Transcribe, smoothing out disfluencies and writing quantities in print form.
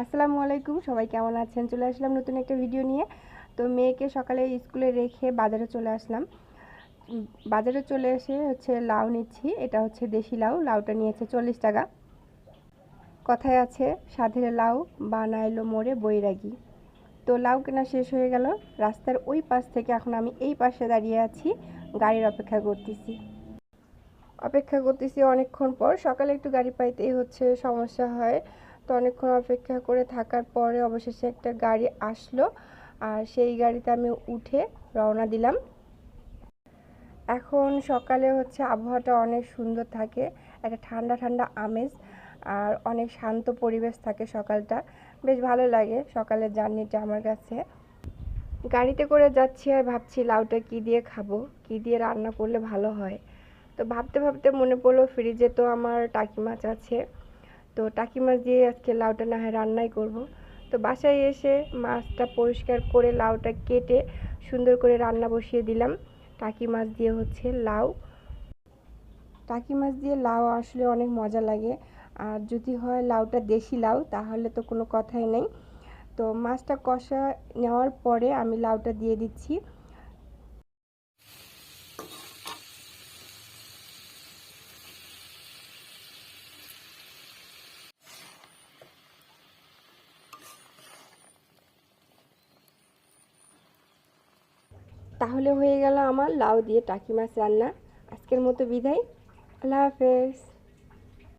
আসসালামু আলাইকুম, সবাই কেমন আছেন? চলে আসলাম নতুন একটা ভিডিও নিয়ে। তো মেয়েকে সকালে স্কুলে রেখে বাজারে চলে আসলাম। বাজারে চলে এসে লাউ নিচ্ছি। এটা দেশি লাউ। লাউটা নিয়েছে 40 টাকা। কথায় আছে, সাধের লাউ বানাইলো মোরে বৈরাগী। তো লাউ কেনা শেষ হয়ে গেল। রাস্তার ওই পাশ থেকে এখন আমি এই পাশে দাঁড়িয়ে আছি, গাড়ির অপেক্ষা করতেছি অনেকক্ষণ পর। সকালে একটু গাড়ি পাইতেই সমস্যা হয়। তো অনেকক্ষণ অপেক্ষা করে থাকার পরে অবশেষে একটা গাড়ি আসলো, আর সেই গাড়িতে আমি উঠে রওনা দিলাম। এখন সকালে আবহাওয়াটা অনেক সুন্দর থাকে, একটা ঠান্ডা ঠান্ডা আমেজ, আর অনেক শান্ত পরিবেশ থাকে। সকালটা বেশ ভালো লাগে, সকালের জার্নিটা আমার কাছে। গাড়িতে করে যাচ্ছি আর ভাবছি লাউটা কি দিয়ে খাবো, কি দিয়ে রান্না করলে ভালো হয়। তো ভাবতে ভাবতে মনে পড়লো ফ্রিজে তো আমার টাকি মাছ আছে। তো টাকি মাছ দিয়ে আজকে লাউটা না হয় রান্নাই করব। তো বাসায় এসে মাছটা পরিষ্কার করে লাউটা কেটে সুন্দর করে রান্না বসিয়ে দিলাম। টাকি মাছ দিয়ে লাউ। টাকি মাছ দিয়ে লাউ আসলে অনেক মজা লাগে। আর যদি হয় লাউটা দেশি লাউ, তাহলে তো কোনো কথাই নেই। তো মাছটা কষা নেওয়ার পরে আমি লাউটা দিয়ে দিচ্ছি। তাহলে হয়ে গেল আমার লাউ দিয়ে টাকি মাছ রান্না। আজকের মতো বিদায়। আল্লাহ হাফেজ।